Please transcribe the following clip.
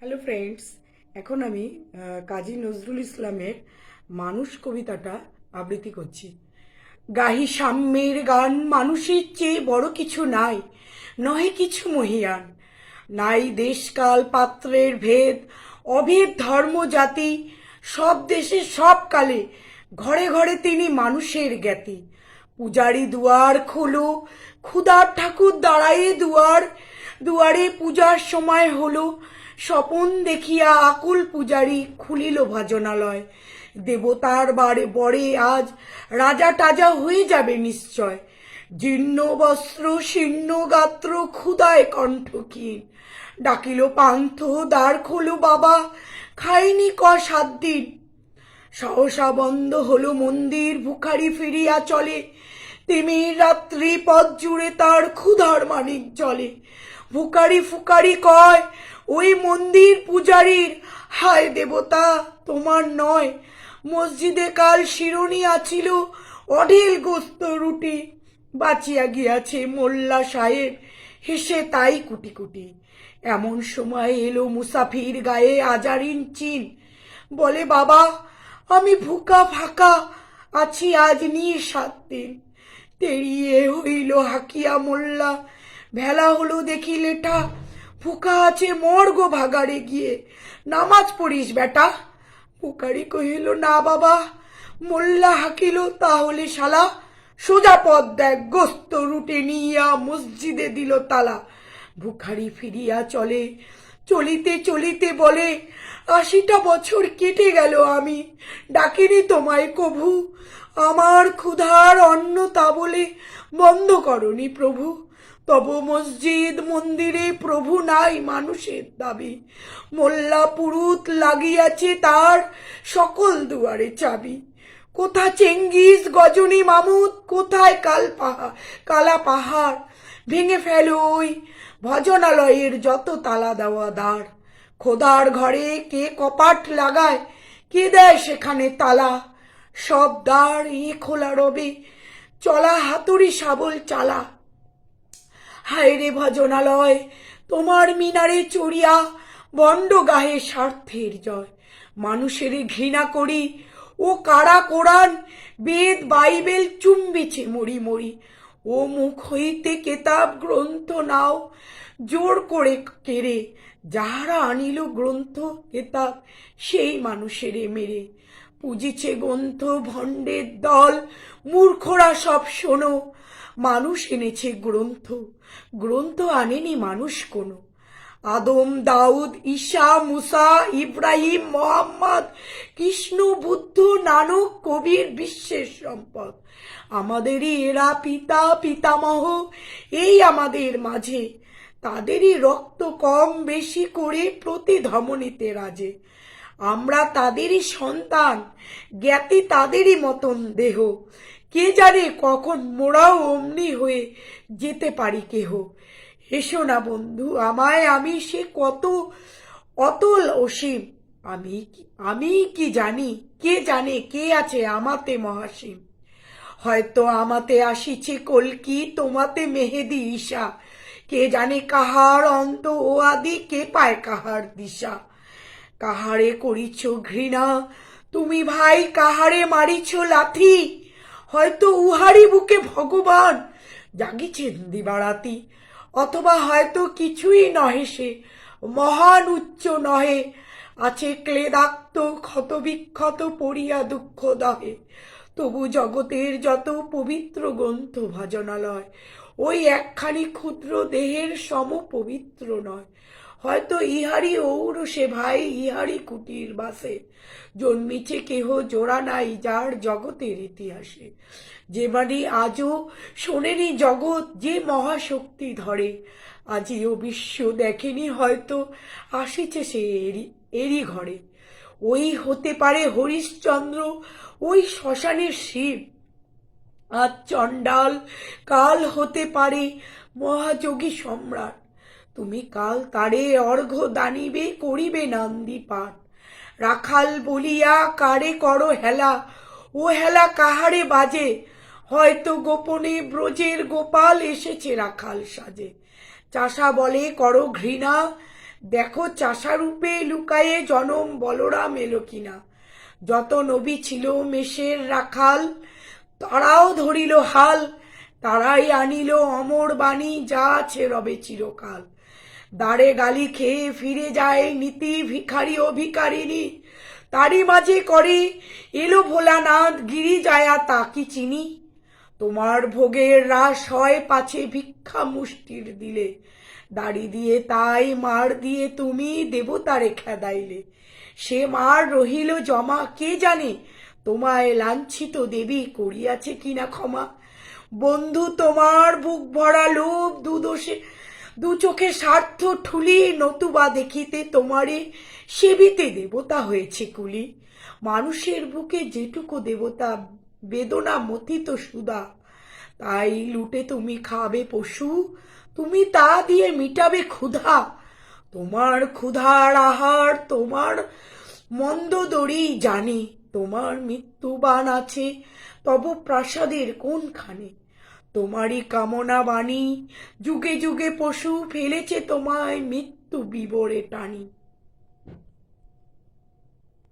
Hello friends, এখন আমি কাজী নজরুল ইসলামের মানুষ কবিতাটা আবৃত্তি করছি। গাহি সাম্যের গান, মানুষের চেয়ে বড় কিছু নাই, নহে কিছু মহিয়ান। নাই দেশকাল পাত্রের ভেদ, অভেদ ধর্ম জাতি, সব দেশে সব কালে ঘরে ঘরে তিনি মানুষের জ্ঞাতি। পূজারি দুয়ার খোলো, ক্ষুধার ঠাকুর দাঁড়ায়ে দুয়ার, দুয়ারে পূজার সময় হলো, স্বপন দেখিয়া আকুল পূজারি খুলিল ভজনালয়। দেবতার বারে বরে আজ রাজা টাজা হয়ে যাবে নিশ্চয়। জীর্ণ বস্ত্র শীর্ণ গাত্র ক্ষুদায় কণ্ঠক্ষীণ, ডাকিল পান্থ দ্বার খোলো বাবা, খাইনি 7 দিন। সহসা বন্ধ হলো মন্দির, ভিখারি ফিরিয়া চলে। তিমির রাত্রি পথ জুড়ে তার ক্ষুধার মানিক জলে। ভিখারি ফুকারি কয় ওই মন্দির পূজারীর, হায় দেবতা তোমার নয়। মসজিদে কাল শিরোনি আছিল, অঢেল গোস্ত রুটি, বাঁচিয়া গিয়াছে মোল্লা সাহেব, হেসে তাই কুটি কুটি। এমন সময় এলো মুসাফির গায়ে আজারিন চিন, বলে বাবা আমি ভুকা ফাঁকা আছি আজ নিয়ে 7 দিন। তেড়িয়ে হইল হাকিয়া মোল্লা, ভেলা হলো দেখি লেটা, ফুকা আছে মর্গ ভাগাড়ে গিয়ে নামাজ পড়িস বেটা। ফুকারি কহিল না বাবা। মোল্লা হাকিল তাহলে শালা, সোজা পথ দেখ, গোস্ত রুটে নিয়া মসজিদে দিল তালা। ভিখারি ফিরিয়া চলে, চলিতে চলিতে বলে 80টা বছর কেটে গেল আমি ডাকিনি তোমায় কভু। আমার ক্ষুধার অন্ন তা বলে বন্ধ করনি প্রভু। তব মসজিদ মন্দিরে প্রভু নাই মানুষের দাবি, মোল্লা পুরুত লাগিয়াছে তার সকল দুয়ারে চাবি। কোথা চেঙ্গিস গজনী মামুদ, কোথায় কালা পাহাড়, ভেঙে ফেলো ওই ভজনালয়ের যত তালা দেওয়া দ্বার। খোদার ঘরে কে কপাট লাগায়, কে দেয় সেখানে তালা, সব দ্বার খোলা রবে, চলা হাতুড়ি শাবল চালা। হায় রে ভজনালয়, তোমার মিনারে চড়িয়া বন্ড গাহে স্বার্থের জয়। মানুষের ঘৃণা করি ও কারা কোরআন বেদ বাইবেল চুম্বিছে মরি মরি। ও মুখ হইতে কেতাব গ্রন্থ নাও, জোর করে কেড়ে যাহারা আনিল গ্রন্থ কেতাব সেই মানুষেরে মেরে। পুজিছে গ্রন্থ ভণ্ডের দল, মূর্খরা সব শোনো। মানুষ এনেছে গ্রন্থ, গ্রন্থ আনেনি মানুষ কোনো। আদম দাউদ ঈসা মুসা ইব্রাহিম মোহাম্মদ কৃষ্ণ বুদ্ধ নানক কবির বিশ্বের সম্পদ। আমাদেরই এরা পিতা পিতামহ এই আমাদের মাঝে, তাদেরই রক্ত কম বেশি করে প্রতি ধমনীতে রাজে। আমরা তাদেরই সন্তান, জ্ঞাতি তাদেরই মতন দেহ। কে জানে কখন মোরাও অমনি হয়ে যেতে পারি কেহ। এসো না বন্ধু আমায়, আমি সে কত অতল অসীম। আমি কি জানি, কে জানে কে আছে আমাতে মহাসীম। হয়তো আমাতে আসিছে কলকি, তোমাতে মেহেদি ঈশা। কে জানে কাহার অন্ত ও আদি, কে পায় কাহার দিশা। কাহারে করিছ ঘৃণা তুমি ভাই, কাহারে মারিছ লাথি, হয়তো উহারি বুকে ভগবান জাগিছেন দিবারাতি। অথবা হয়তো কিছুই নহে সে, মহান উচ্চ নহে, আছে ক্লেদাক্ত ক্ষত বিক্ষত পড়িয়া দুঃখ দহে। তবু জগতের যত পবিত্র গ্রন্থ ভজনালয়, ওই একখানি ক্ষুদ্র দেহের সম পবিত্র নয়। হয়তো ইহারি ঔরসে ভাই, ইহারি কুটির বাসে জন্মিছে কেহ জোড়া নাই যার জগতের ইতিহাসে। যে মানে আজও শোনেনি জগৎ, যে মহাশক্তি ধরে আজিও বিশ্ব দেখেনি, হয়তো আসিছে সে এরই ঘরে। ওই হতে পারে হরিশ্চন্দ্র, ওই শ্মশানের শিব আজ চণ্ডাল, কাল হতে পারে মহাযোগী সম্রাট। তুমি কাল তারে অর্ঘ্য দানিবে, করিবে নান্দি পাঠ। রাখাল বলিয়া কারে করো হেলা, ও হেলা কাহারে বাজে, হয়তো গোপনে ব্রজের গোপাল এসেছে রাখাল সাজে। চাষা বলে করো ঘৃণা, দেখো চাষারূপে লুকায়ে জনম বলরাম এলো কিনা। যত নবী ছিল মেষের রাখাল, তারাও ধরিল হাল, তারাই আনিল অমর বাণী, যা আছে রবে চিরকাল। দাঁড়ে গালি খেয়ে ফিরে যায় নীতি ভিখারি ও ভিখারিনী, তারই মাঝে করে এলো ভোলানাথ, গিরি যায়া তা কি চিনি। তোমার ভোগের রাস হয় পাছে ভিক্ষা মুষ্টির দিলে, দাড়ি দিয়ে তাই মার দিয়ে তুমি দেবতারে খেদাইলে। সে মার রহিল জমা কে জানে, তোমায় লাঞ্ছিত দেবী করিয়াছে কিনা ক্ষমা। বন্ধু তোমার বুক ভরা লোভ, দু চোখে স্বার্থ ঠুলি, নতুবা দেখিতে তোমারে সেবিতে দেবতা হয়েছে কুলি। মানুষের বুকে যেটুকু দেবতা, বেদনা মথিত সুধা, তাই লুটে তুমি খাবে পশু, তুমি তা দিয়ে মিটাবে ক্ষুধা। তোমার ক্ষুধার আহার তোমার মন্দ দড়ি জানে, তোমার মৃত্যুবান আছে তব প্রাসাদের কোনখানে। তোমারই কামনা বাণী যুগে যুগে পশু ফেলেছে তোমায় মৃত্যু বিবরে টানি।